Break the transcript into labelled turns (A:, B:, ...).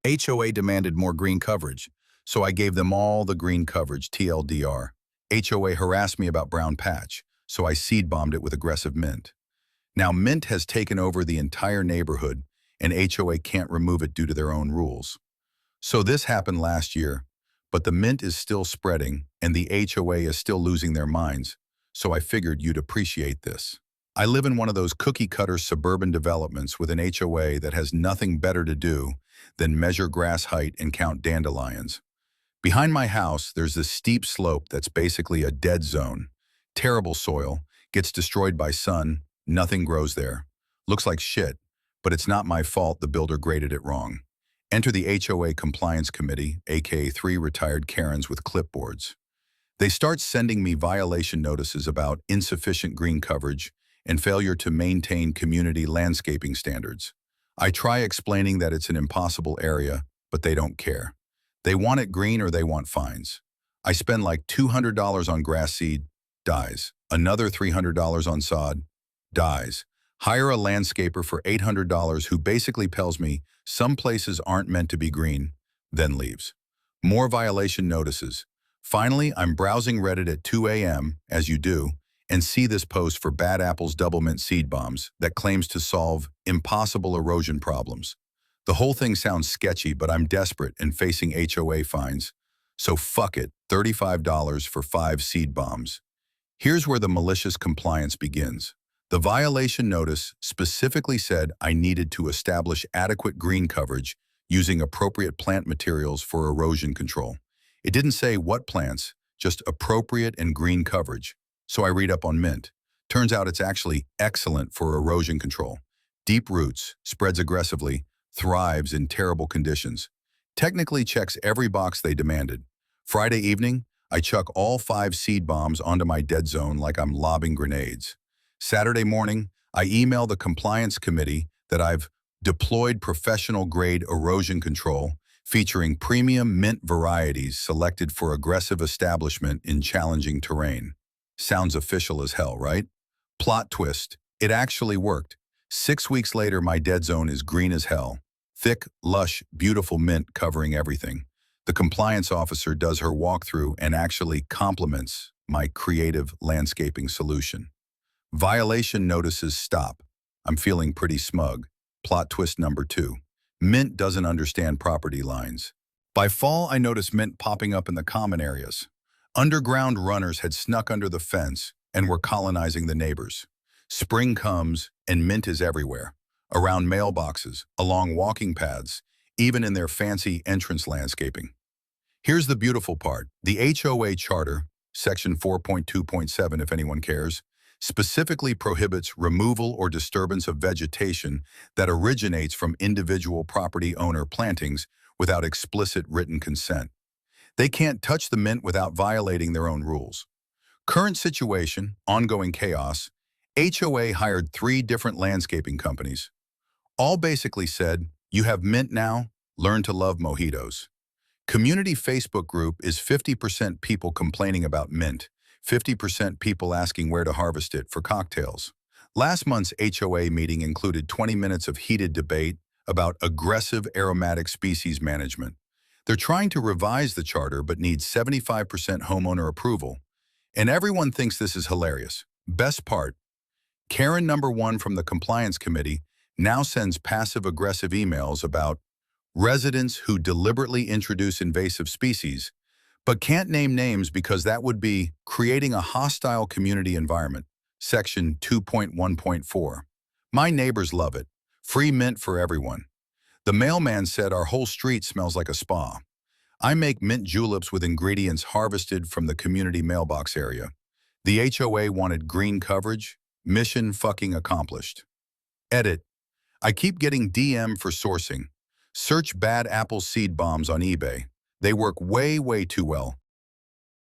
A: HOA demanded more green coverage, so I gave them all the green coverage, TLDR. HOA harassed me about brown patch, so I seed bombed it with aggressive mint. Now mint has taken over the entire neighborhood, and HOA can't remove it due to their own rules. So this happened last year, but the mint is still spreading, and the HOA is still losing their minds, so I figured you'd appreciate this. I live in one of those cookie-cutter suburban developments with an HOA that has nothing better to do than measure grass height and count dandelions. Behind my house, there's this steep slope that's basically a dead zone. Terrible soil, gets destroyed by sun, nothing grows there. Looks like shit, but it's not my fault the builder graded it wrong. Enter the HOA Compliance Committee, aka 3 retired Karens with clipboards. They start sending me violation notices about insufficient green coverage and failure to maintain community landscaping standards. I try explaining that it's an impossible area, but they don't care. They want it green or they want fines. I spend like $200 on grass seed, dies. Another $300 on sod, dies. Hire a landscaper for $800 who basically tells me some places aren't meant to be green, then leaves. More violation notices. Finally, I'm browsing Reddit at 2 a.m., as you do, and see this post for Bad Apple's Double Mint Seed Bombs that claims to solve impossible erosion problems. The whole thing sounds sketchy, but I'm desperate and facing HOA fines. So fuck it, $35 for 5 seed bombs. Here's where the malicious compliance begins. The violation notice specifically said I needed to establish adequate green coverage using appropriate plant materials for erosion control. It didn't say what plants, just appropriate and green coverage. So I read up on mint. Turns out it's actually excellent for erosion control. Deep roots, spreads aggressively, thrives in terrible conditions. Technically checks every box they demanded. Friday evening, I chuck all 5 seed bombs onto my dead zone like I'm lobbing grenades. Saturday morning, I email the compliance committee that I've deployed professional-grade erosion control featuring premium mint varieties selected for aggressive establishment in challenging terrain. Sounds official as hell, right? Plot twist. It actually worked. 6 weeks later, my dead zone is green as hell. Thick, lush, beautiful mint covering everything. The compliance officer does her walkthrough and actually compliments my creative landscaping solution. Violation notices stop. I'm feeling pretty smug. Plot twist number 2. Mint doesn't understand property lines. By fall, I noticed mint popping up in the common areas. Underground runners had snuck under the fence and were colonizing the neighbors. Spring comes and mint is everywhere. Around mailboxes, along walking paths, even in their fancy entrance landscaping. Here's the beautiful part. The HOA Charter, Section 4.2.7 if anyone cares, specifically prohibits removal or disturbance of vegetation that originates from individual property owner plantings without explicit written consent. They can't touch the mint without violating their own rules. Current situation, ongoing chaos, HOA hired 3 different landscaping companies. All basically said, you have mint now, learn to love mojitos. Community Facebook group is 50% people complaining about mint, 50% people asking where to harvest it for cocktails. Last month's HOA meeting included 20 minutes of heated debate about aggressive aromatic species management. They're trying to revise the charter but need 75% homeowner approval. And everyone thinks this is hilarious. Best part, Karen number 1 from the compliance committee now sends passive-aggressive emails about residents who deliberately introduce invasive species, but can't name names because that would be creating a hostile community environment. Section 2.1.4. My neighbors love it. Free mint for everyone. The mailman said our whole street smells like a spa. I make mint juleps with ingredients harvested from the community mailbox area. The HOA wanted green coverage. Mission fucking accomplished. Edit. I keep getting DM for sourcing. Search Bad Apple Seed Bombs on eBay. They work way too well.